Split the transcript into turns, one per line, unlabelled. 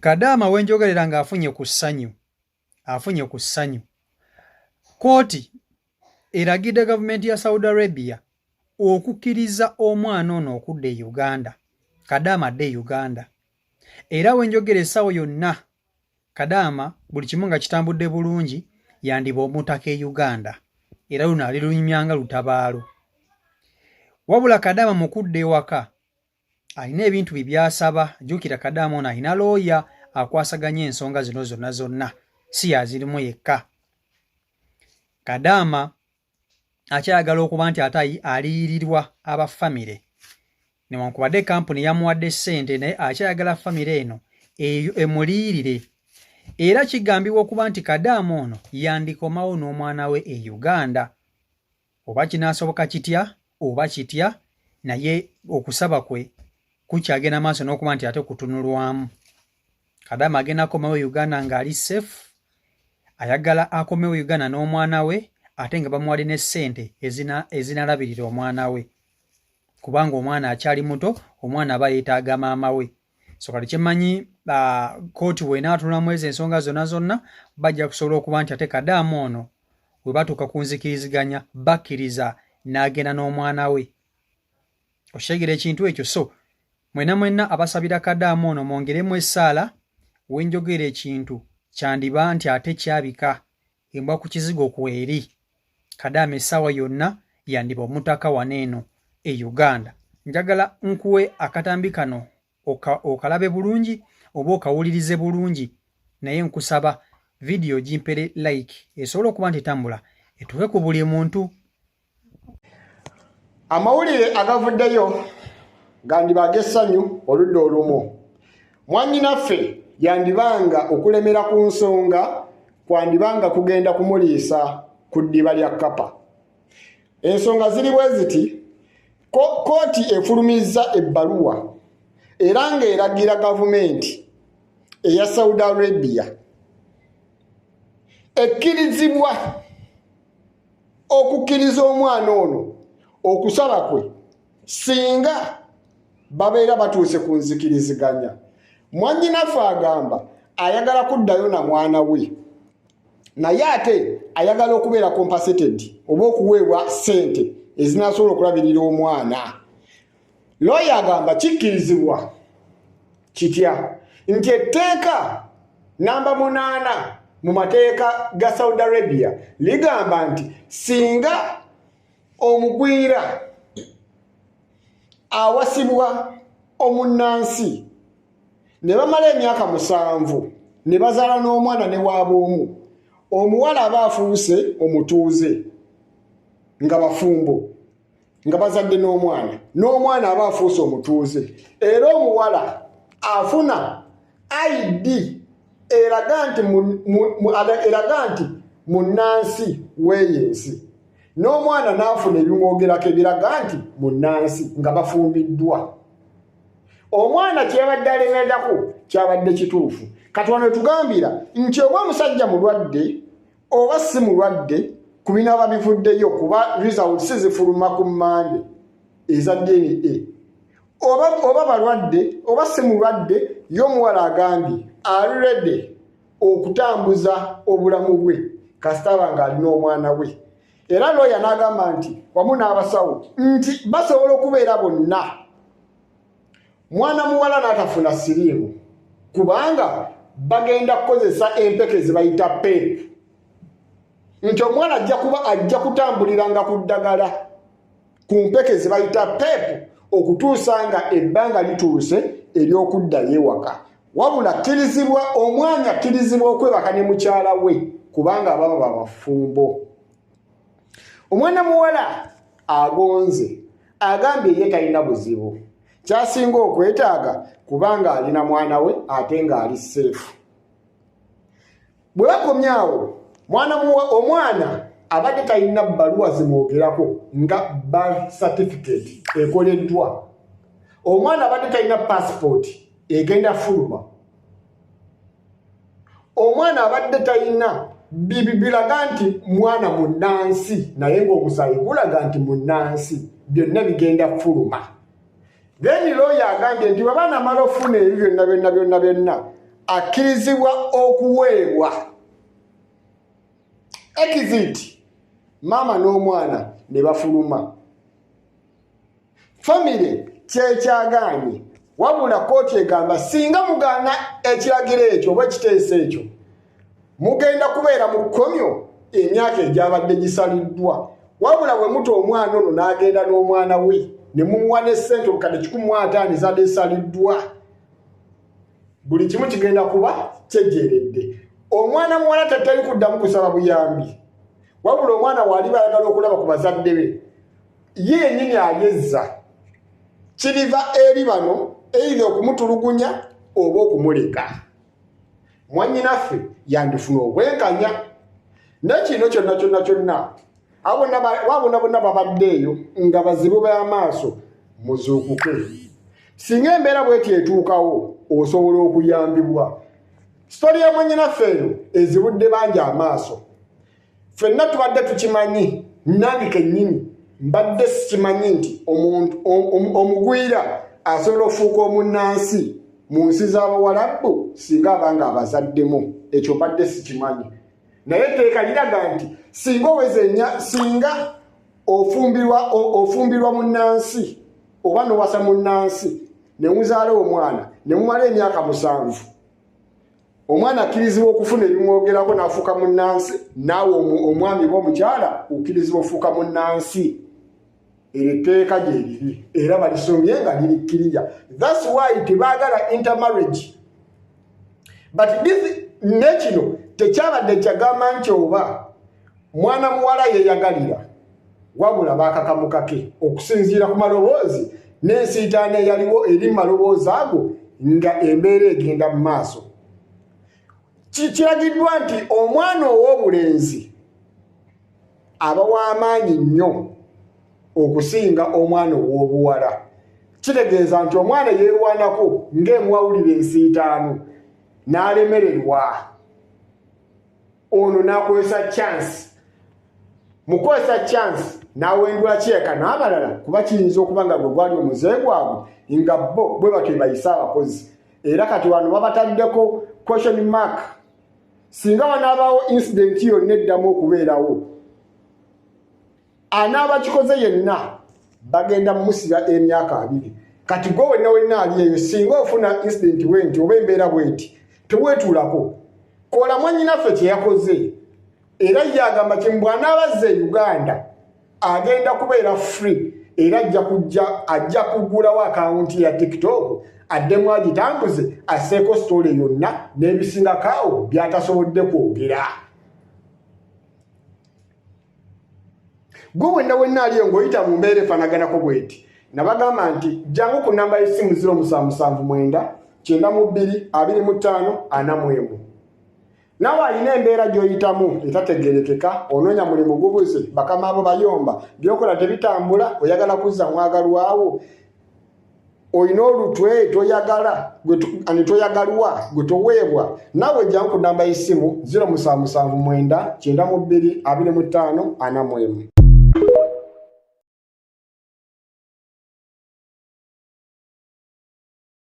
Kadaama wenjogerera nga afunye ku ssanyu kooti eragidde gavumenti ya Saudi Arabia okukkiriza omwana ono okudda e Uganda. Kadaama adde e Uganda era wenjogera essaawa yonna Kadaama buli kimu nga kitambudde bulungi yandiba omutaka e Uganda era luno ali lunyumyanga lutabaalo. Wabula Kadaama mu kudda ewaka alina ebintu bye byasaba. Jjukira Kadaama ono alina looya akwasaganya ensonga zino zonna si yazirimu yekka. Kadaama akyayagala okuba nti ate aliyirirwa aba famire newankubadde kampuni yamuwadde ssente naye akyayagala famire eno emuliyirire. Era kigambibwa okuba nti Kadaama ono yandikomawo n'omwana we e Uganda. Oba kinaasoboka kitya oba kitya, naye okusaba kwe kukyagenda maaso n'okuba nti ate kutunulwamu. Kadaama agenda akomewo Uganda ng'ali safe, ayagala akomewo Uganda n'omwana we ate nga bamuwadde ne ssente ezinalabirira omwana we, kubanga omwana akyali muto, omwana aba yeetaaga maama we. So kati kyemmanyi kooti bw'enaatunulamu ezo ensonga zonna bajja kusobola okuba nti ate Kadaama ono bwe batuuka ku nzikiriziganya bakkiriza n'agenda n'omwana we. Okyegera ekintu ekyo. So mwenna abasabira Kadaama ono mwongeremu essaala. Wenjogera ekintu kyandiba nti ate kyabika embwa ku kizigo kweri. Kadaama essaawa yonna yandiba omutaka waneeno e Uganda. Njagala nkuwe akatambi kano okalabe bulungi oba okawulirize bulungi, naye nkusaba vidiyo gimpere like esobola okuba nti tambula etuuke ku buli muntu.
Amawulire agavuddeyo gandiba ag'essanyu oludda olumu. Mwannyinaffe yandibanga okulemera ku nsonga kwandibanga kugenda kumuliisa ku ddiba lya kkapa. Ensonga ziri bwe ziti, kooti efulumizza ebbaluwa era ng'eragira gavumenti eya Saudi Arabia ekkirizibwa okukkiriza omwana ono okusaba kwe singa babeera batuuse ku nzikiriziganya. Mwannyinaffe agamba ayagala kuddayo na mwana we, naye ate ayagala okubeera compensated oba okuweebwa ssente ezinasobola okulabirira omwana. Lawyer agamba kikkirizibwa kitya nti etteeka namba 8 mu mateeka ga Saudi Arabia ligamba nti singa omugwira awasibwa omunnansi ne bamala emyaka 7 ne bazaala n'omwana ne waab'omu, omuwala aba afuuse omutuuze nga bafumbo nga bazadde n'omwana aba afuuse omutuuze, era omuwala afuna ID eraga nti munnansi w'eyensi, n'omwana n'afuna ebimwogerako ebiraga nti munnansi nga bafumbiddwa. Omwana kyebadde alemererako kyabadde kituufu. Kati wano tugambira nti oba omusajja mulwadde oba si mulwadde ku binaaba bivuddeyo kuba results zifuluma ku Monday eza DNA, oba balwadde oba si mulwadde, y'omuwala agambye ali ready okutambuza obulamu bwe kasitaba ng'alina omwana we. Era lawyer n'agamba nti wamu n'abasawo nti basobola okubeera bonna mwana muwala n'atafuna siriimu kubanga bagenda kukozesa empeke ze bayita PEP, nti omwana ajja kutambuliranga ku ddagala ku mpeke ze bayita PEP okutuusa nga ebbanga lituuse ery'okuddayo ewaka. Wabula omwana akkirizibwa okwebaka ne mukyala we kubanga baba babafumbo. Omwana muwala agonze agambye ye talina buzibu, kyasinga okwetaaga kubanga alina mwana we ate ng'ali seefu. Bwe bakomyawo omwana abadde talina bbaluwa zimwogerako nga birth certificate ekoleddwa, omwana abadde talina passport egenda fuluma, omwana abadde talina biraga nti mwana munnansi naye ng'omusaayi gulaga nti munnansi, byonna bigenda fuluma. Then lawyer agambye nti bwe banamala ofuna ebyo byonna akkirizibwa okuweebwa exit maama n'omwana ne bafuluma. Famire kyekyagaanye wabula kooti egamba singa mugaana ekiragiro ekyo oba ekiteeso ekyo mugenda kubeera mu kkomyo emyaka egyabadde gisaliddwa, wabula bwe muto omwana ono n'agenda n'omwana we ne mumuwa n'essente obukadde 150 ezadde esaliddwa, buli kimu kigenda kuba kyejjeeredde. Omwana muwala tatali kuddamu kusaba buyambi, wabula omwana waali bayagala okulaba ku bazadde be ye yennyini agezza, kiriva eri bano eitha okumutulugunya oba okumuleka. Mwannyinaffe yandifuna obwenkanya nekino kyonna wabona bonna babadde eyo nga bazibu b'amaaso muzuukuke. Singa embeera bweti etuukawo osobola okuyambibwa. Sitori ya mwannyinaffe eno ezibudde bangi amaaso. Ffenna tubadde tukimanyi, nange kennyini mbadde sikimanyi nti omugwira asobola okufuuka omunnansi mu nsi z'Abawarabu singa abanga abazaddemu. Ekyo mbadde sikimanyi, naye etteeka liraga nti singa ofumbirwa munnansi oba n'owasa munnansi ne muzaala omwana ne mumala emyaka 7, omwana akkirizibwa okufuna ebimwogerako n'afuuka munnansi, naawe omwami b'omukyala okkirizibwa okufuuka munnansi. Etteeka gye liri era balisomye nga lirikkirira. That's why tebaagala intermarriage. But this nekino tekyabadde kyagamba nti oba mwana muwala yeyagalira, wabula baakakamukake okusinziira ku maloboozi n'ensiitaano eyaliwo eri maloboozi ago nga embeera egenda mu maaso. Kiragiddwa nti omwana ow'obulenzi aba w'amaanyi nnyo okusinga omwana ow'obuwala. Kitegeeza nti omwana yeerwanako ng'emuwawulira ensiitaano n'alemererwa, ono n'akozesa chance. Mukozesa chance n'awendula kyeka n'abalala kuba kiyinza okuba nga gwe gwali omuze gwabwe nga bo bwe batyo bayise abakozi. Era kati wano babataddeko question mark. Singa wanaabaawo incident yonna eddamu okubeerawo, anaaba kikoze yenna bagenda mumusiba emyaka 2. Kati gwe wenna ali eyo singa ofuna incident bwenti oba embeera bwenti teweetuulako, kola mwannyinaffe kye yakoze. Era yagamba kimu anaabazza e Uganda agenda kubeera free, era ajja kugulawo akawunti ya TikTok addemu agitambuze asseeko story yonna n'ebisingakaawo by'atasobodde kwogera. Gwe wenna ali eyo ng'oyita mu mbeera efaanaganako bweti, nabagamba nti jangu ku namba y'essimu 0779 92 25 41. Nawe alina embeera gy'oyitamu etategeerekeka, onoonya mulimu gubuze, bakama abo bayomba, byokola tebitambula, oyagala kuzza mwagalwawo, oyina olutwe toyagala toyagalwa gwe toweebwa, nawe jangu ku namba y'essimu 0779 92 25 41.